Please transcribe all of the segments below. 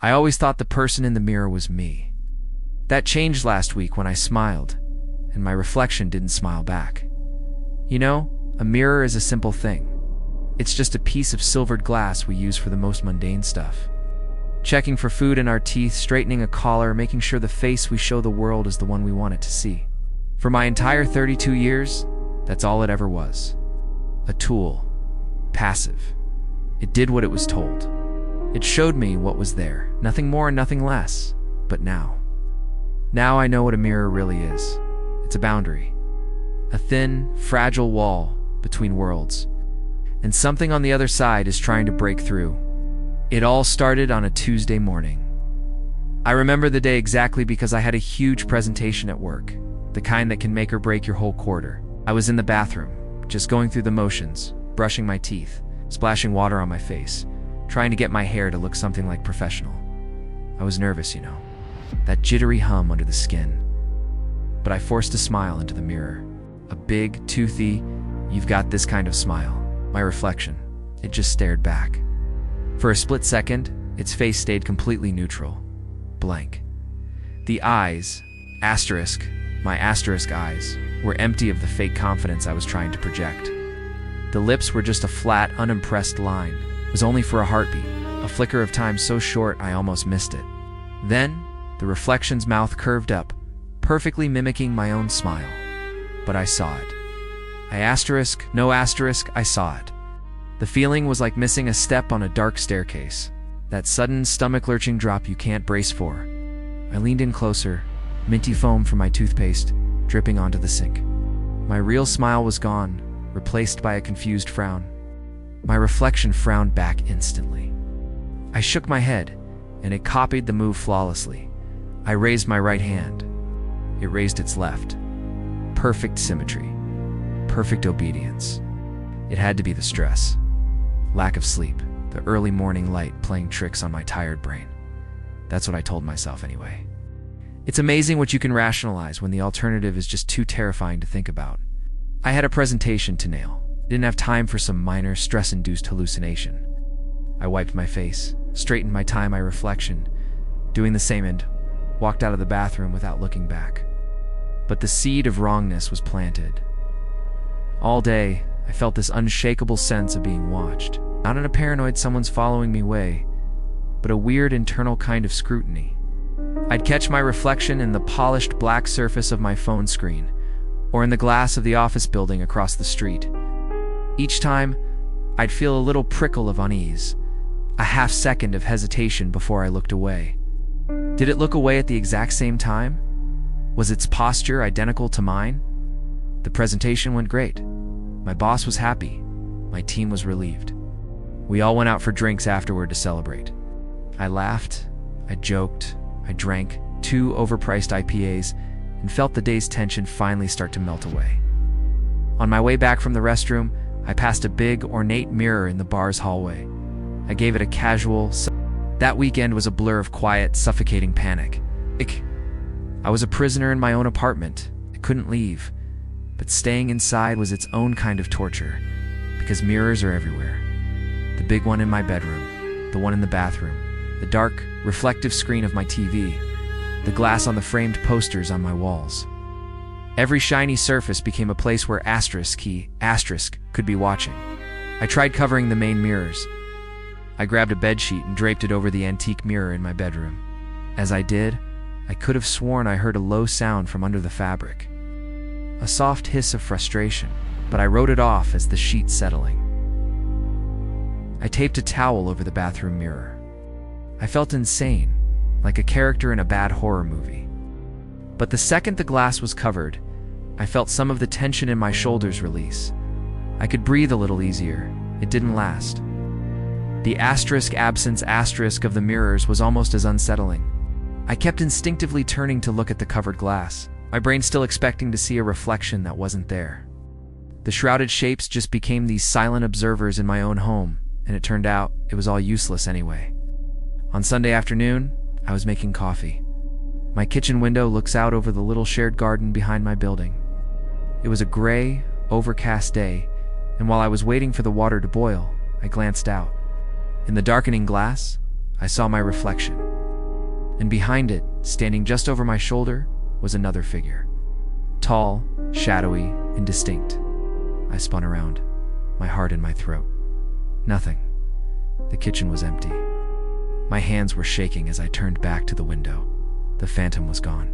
I always thought the person in the mirror was me. That changed last week when I smiled, and my reflection didn't smile back. You know, a mirror is a simple thing. It's just a piece of silvered glass we use for the most mundane stuff. Checking for food in our teeth, straightening a collar, making sure the face we show the world is the one we want it to see. For my entire 32 years, that's all it ever was. A tool. Passive. It did what it was told. It showed me what was there, nothing more and nothing less. But now I know what a mirror really is. It's a boundary. A thin, fragile wall between worlds. And something on the other side is trying to break through. It all started on a Tuesday morning. I remember the day exactly because I had a huge presentation at work, the kind that can make or break your whole quarter. I was in the bathroom, just going through the motions, brushing my teeth, splashing water on my face, trying to get my hair to look something like professional. I was nervous, you know, that jittery hum under the skin. But I forced a smile into the mirror. A big, toothy, "You've got this kind of smile." My reflection, it just stared back. For a split second, its face stayed completely neutral, blank. The eyes, my asterisk eyes, were empty of the fake confidence I was trying to project. The lips were just a flat, unimpressed line. It was only for a heartbeat, a flicker of time so short I almost missed it. Then, the reflection's mouth curved up, perfectly mimicking my own smile. But I saw it. I saw it. The feeling was like missing a step on a dark staircase. That sudden, stomach-lurching drop you can't brace for. I leaned in closer, minty foam from my toothpaste, dripping onto the sink. My real smile was gone, replaced by a confused frown. My reflection frowned back instantly. I shook my head, and it copied the move flawlessly. I raised my right hand. It raised its left. Perfect symmetry. Perfect obedience. It had to be the stress. Lack of sleep. The early morning light playing tricks on my tired brain. That's what I told myself anyway. It's amazing what you can rationalize when the alternative is just too terrifying to think about. I had a presentation to nail. Didn't have time for some minor stress-induced hallucination. I wiped my face, straightened my reflection, doing the same, and walked out of the bathroom without looking back. But the seed of wrongness was planted. All day, I felt this unshakable sense of being watched. Not in a paranoid someone's following me way, but a weird internal kind of scrutiny. I'd catch my reflection in the polished black surface of my phone screen, or in the glass of the office building across the street. Each time, I'd feel a little prickle of unease, a half second of hesitation before I looked away. Did it look away at the exact same time? Was its posture identical to mine? The presentation went great. My boss was happy. My team was relieved. We all went out for drinks afterward to celebrate. I laughed, I joked, I drank 2 overpriced IPAs, and felt the day's tension finally start to melt away. On my way back from the restroom, I passed a big, ornate mirror in the bar's hallway. I gave it a casual... That weekend was a blur of quiet, suffocating panic. I was a prisoner in my own apartment. I couldn't leave. But staying inside was its own kind of torture, because mirrors are everywhere. The big one in my bedroom, the one in the bathroom, the dark, reflective screen of my TV, the glass on the framed posters on my walls. Every shiny surface became a place where asterisk could be watching. I tried covering the main mirrors. I grabbed a bedsheet and draped it over the antique mirror in my bedroom. As I did, I could have sworn I heard a low sound from under the fabric. A soft hiss of frustration, but I wrote it off as the sheet settling. I taped a towel over the bathroom mirror. I felt insane, like a character in a bad horror movie. But the second the glass was covered, I felt some of the tension in my shoulders release. I could breathe a little easier. It didn't last. The absence of the mirrors was almost as unsettling. I kept instinctively turning to look at the covered glass, my brain still expecting to see a reflection that wasn't there. The shrouded shapes just became these silent observers in my own home, and it turned out it was all useless anyway. On Sunday afternoon, I was making coffee. My kitchen window looks out over the little shared garden behind my building. It was a gray, overcast day, and while I was waiting for the water to boil, I glanced out. In the darkening glass, I saw my reflection. and behind it, standing just over my shoulder, was another figure. Tall, shadowy, indistinct. I spun around, my heart in my throat. Nothing. The kitchen was empty. My hands were shaking as I turned back to the window. The phantom was gone.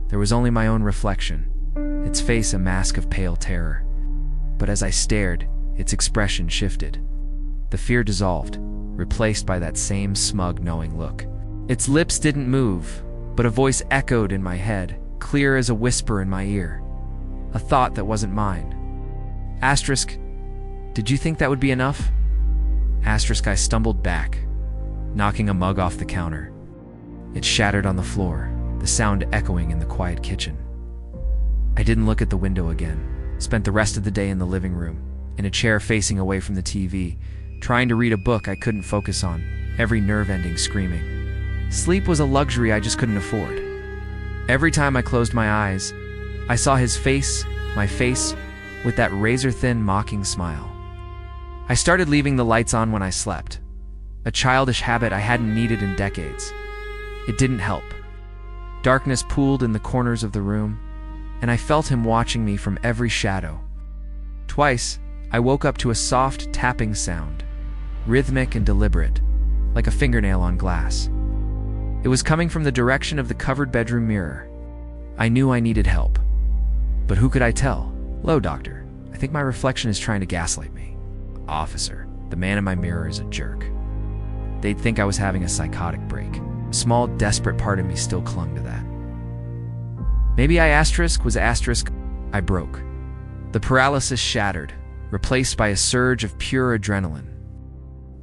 There was only my own reflection, its face a mask of pale terror. But as I stared, its expression shifted. The fear dissolved, replaced by that same smug, knowing look. Its lips didn't move, but a voice echoed in my head, clear as a whisper in my ear. A thought that wasn't mine. Asterisk, did you think that would be enough? Asterisk, I stumbled back, knocking a mug off the counter. It shattered on the floor, the sound echoing in the quiet kitchen. I didn't look at the window again. Spent the rest of the day in the living room, in a chair facing away from the TV, trying to read a book I couldn't focus on, every nerve ending screaming. Sleep was a luxury I just couldn't afford. Every time I closed my eyes, I saw his face, my face, with that razor-thin, mocking smile. I started leaving the lights on when I slept, a childish habit I hadn't needed in decades. It didn't help. Darkness pooled in the corners of the room, and I felt him watching me from every shadow. Twice, I woke up to a soft tapping sound, rhythmic and deliberate, like a fingernail on glass. It was coming from the direction of the covered bedroom mirror. I knew I needed help. But who could I tell? "Hello, doctor. I think my reflection is trying to gaslight me." "Officer, the man in my mirror is a jerk." They'd think I was having a psychotic break. A small, desperate part of me still clung to that. Maybe I broke. The paralysis shattered, replaced by a surge of pure adrenaline.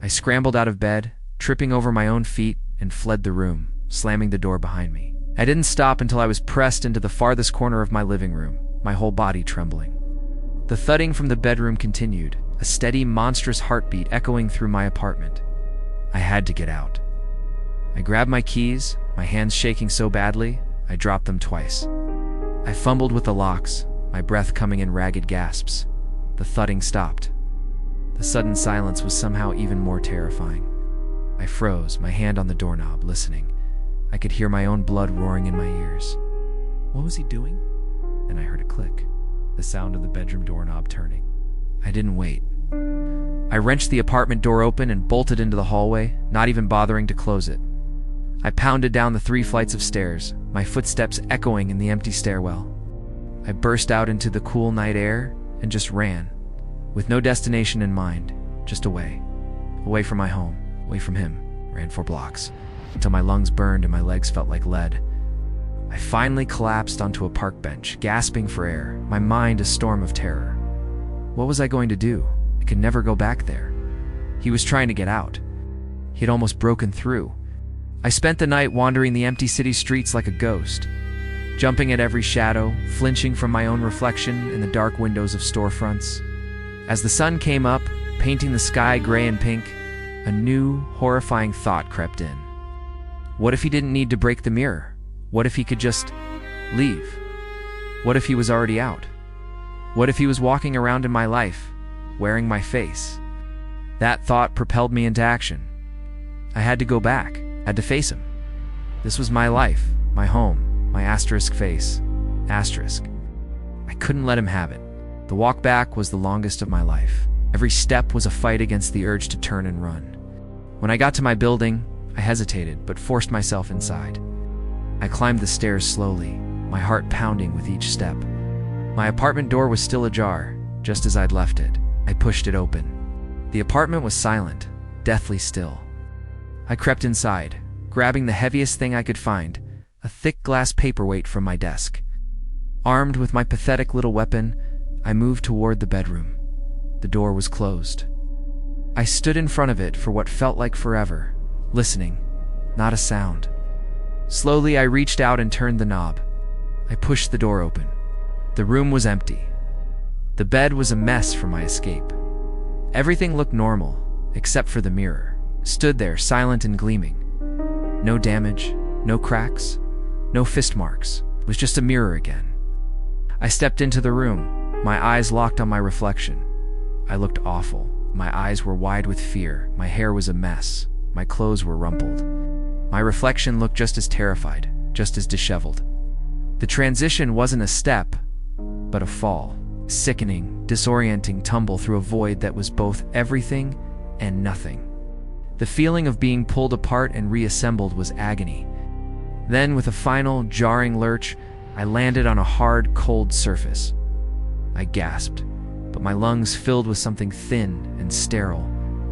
I scrambled out of bed, tripping over my own feet, and fled the room, slamming the door behind me. I didn't stop until I was pressed into the farthest corner of my living room, my whole body trembling. The thudding from the bedroom continued, a steady, monstrous heartbeat echoing through my apartment. I had to get out. I grabbed my keys, my hands shaking so badly, I dropped them twice. I fumbled with the locks, my breath coming in ragged gasps. The thudding stopped. The sudden silence was somehow even more terrifying. I froze, my hand on the doorknob, listening. I could hear my own blood roaring in my ears. What was he doing? Then I heard a click, the sound of the bedroom doorknob turning. I didn't wait. I wrenched the apartment door open and bolted into the hallway, not even bothering to close it. I pounded down the 3 flights of stairs, my footsteps echoing in the empty stairwell. I burst out into the cool night air and just ran, with no destination in mind, just away. Away from my home, away from him. Ran 4 blocks, until my lungs burned and my legs felt like lead. I finally collapsed onto a park bench, gasping for air, my mind a storm of terror. What was I going to do? I could never go back there. He was trying to get out. He had almost broken through. I spent the night wandering the empty city streets like a ghost, jumping at every shadow, flinching from my own reflection in the dark windows of storefronts. As the sun came up, painting the sky gray and pink, a new, horrifying thought crept in. What if he didn't need to break the mirror? What if he could just leave? What if he was already out? What if he was walking around in my life, wearing my face? That thought propelled me into action. I had to go back, had to face him. This was my life, my home, my asterisk face. Asterisk. I couldn't let him have it. The walk back was the longest of my life. Every step was a fight against the urge to turn and run. When I got to my building, I hesitated, but forced myself inside. I climbed the stairs slowly, my heart pounding with each step. My apartment door was still ajar, just as I'd left it. I pushed it open. The apartment was silent, deathly still. I crept inside, grabbing the heaviest thing I could find, a thick glass paperweight from my desk. Armed with my pathetic little weapon, I moved toward the bedroom. The door was closed. I stood in front of it for what felt like forever, listening, not a sound. Slowly, I reached out and turned the knob. I pushed the door open. The room was empty. The bed was a mess from my escape. Everything looked normal, except for the mirror. Stood there, silent and gleaming. No damage, no cracks, no fist marks. It was just a mirror again. I stepped into the room, my eyes locked on my reflection. I looked awful. My eyes were wide with fear. My hair was a mess. My clothes were rumpled. My reflection looked just as terrified, just as disheveled. The transition wasn't a step, but a fall. Sickening, disorienting tumble through a void that was both everything and nothing. The feeling of being pulled apart and reassembled was agony. Then, with a final, jarring lurch, I landed on a hard, cold surface. I gasped, but my lungs filled with something thin and sterile,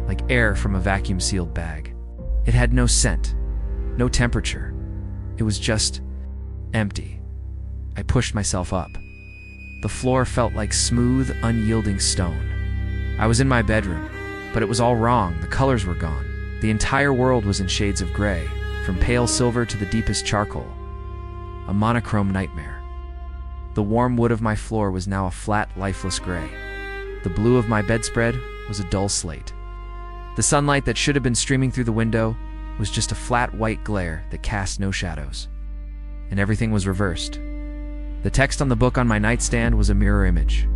like air from a vacuum-sealed bag. It had no scent, no temperature. It was just empty. I pushed myself up. The floor felt like smooth, unyielding stone. I was in my bedroom, but it was all wrong. The colors were gone. The entire world was in shades of gray, from pale silver to the deepest charcoal. A monochrome nightmare. The warm wood of my floor was now a flat, lifeless gray. The blue of my bedspread was a dull slate. The sunlight that should have been streaming through the window was just a flat white glare that cast no shadows. And everything was reversed. The text on the book on my nightstand was a mirror image.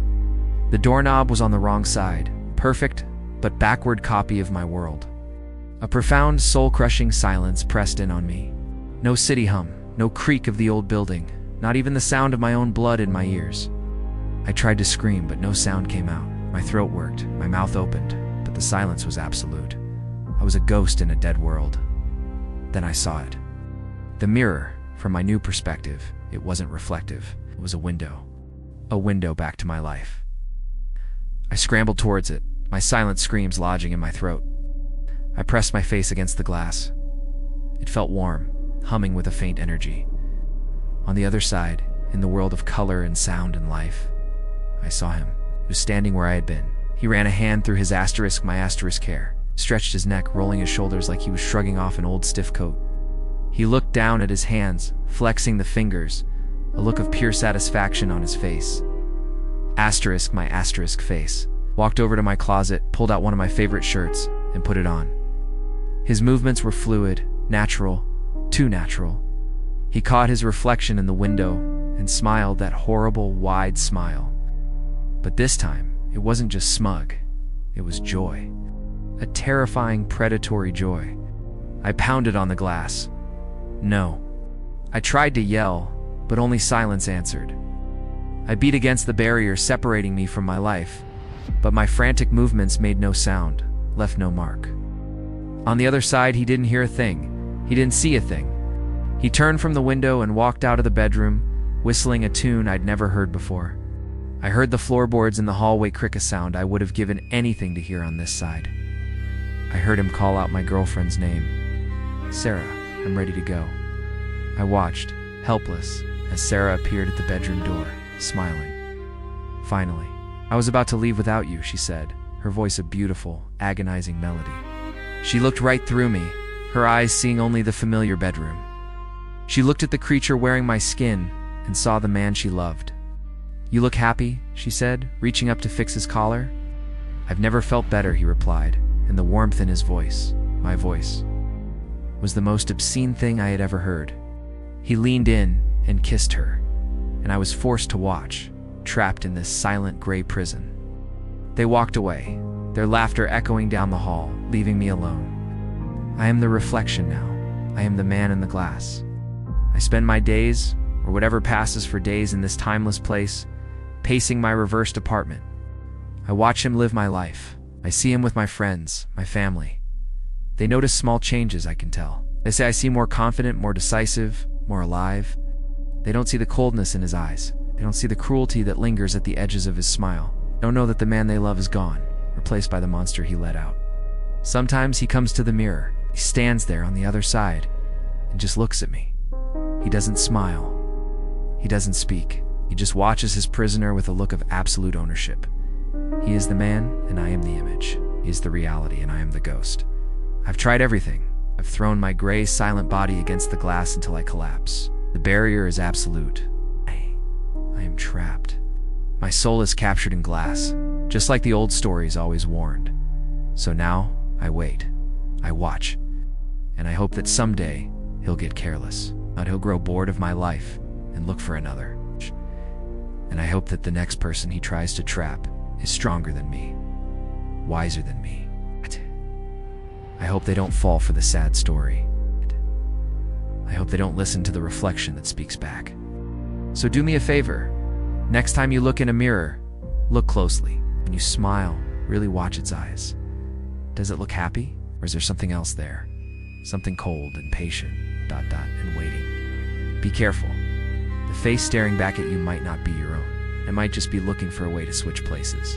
The doorknob was on the wrong side, perfect but backward copy of my world. A profound, soul-crushing silence pressed in on me. No city hum, no creak of the old building, not even the sound of my own blood in my ears. I tried to scream, but no sound came out. My throat worked, my mouth opened, but the silence was absolute. I was a ghost in a dead world. Then I saw it. The mirror, from my new perspective, it wasn't reflective. It was a window back to my life. I scrambled towards it, my silent screams lodging in my throat. I pressed my face against the glass. It felt warm, humming with a faint energy. On the other side, in the world of color and sound and life, I saw him. He was standing where I had been. He ran a hand through his asterisk, my asterisk hair, stretched his neck, rolling his shoulders like he was shrugging off an old stiff coat. He looked down at his hands, flexing the fingers, a look of pure satisfaction on his face. Asterisk, my asterisk face. Walked over to my closet, pulled out one of my favorite shirts, and put it on. His movements were fluid, natural, too natural. He caught his reflection in the window and smiled that horrible, wide smile. But this time, it wasn't just smug. It was joy. A terrifying, predatory joy. I pounded on the glass. No. I tried to yell, but only silence answered. I beat against the barrier separating me from my life, but my frantic movements made no sound, left no mark. On the other side, he didn't hear a thing. He didn't see a thing. He turned from the window and walked out of the bedroom, whistling a tune I'd never heard before. I heard the floorboards in the hallway crick a sound I would have given anything to hear on this side. I heard him call out my girlfriend's name. Sarah, I'm ready to go. I watched, helpless, as Sarah appeared at the bedroom door, smiling. Finally. I was about to leave without you, she said, her voice a beautiful, agonizing melody. She looked right through me, her eyes seeing only the familiar bedroom. She looked at the creature wearing my skin and saw the man she loved. You look happy, she said, reaching up to fix his collar. I've never felt better, he replied, and the warmth in his voice, my voice, was the most obscene thing I had ever heard. He leaned in and kissed her, and I was forced to watch, trapped in this silent gray prison. They walked away, their laughter echoing down the hall, leaving me alone. I am the reflection now. I am the man in the glass. I spend my days, or whatever passes for days in this timeless place, pacing my reversed apartment. I watch him live my life. I see him with my friends, my family. They notice small changes, I can tell. They say I seem more confident, more decisive, more alive. They don't see the coldness in his eyes. They don't see the cruelty that lingers at the edges of his smile. They don't know that the man they love is gone, replaced by the monster he let out. Sometimes he comes to the mirror. He stands there on the other side and just looks at me. He doesn't smile. He doesn't speak. He just watches his prisoner with a look of absolute ownership. He is the man, and I am the image. He is the reality, and I am the ghost. I've tried everything. I've thrown my gray, silent body against the glass until I collapse. The barrier is absolute. I am trapped. My soul is captured in glass, just like the old stories always warned. So now, I wait. I watch. And I hope that someday, he'll get careless. That he'll grow bored of my life and look for another. And I hope that the next person he tries to trap is stronger than me, wiser than me. I hope they don't fall for the sad story. hope they don't listen to the reflection that speaks back. So do me a favor. Next time you look in a mirror, look closely. When you smile, really watch its eyes. Does it look happy? Or is there something else there? Something cold and patient, and waiting. Be careful. The face staring back at you might not be your own. It might just be looking for a way to switch places.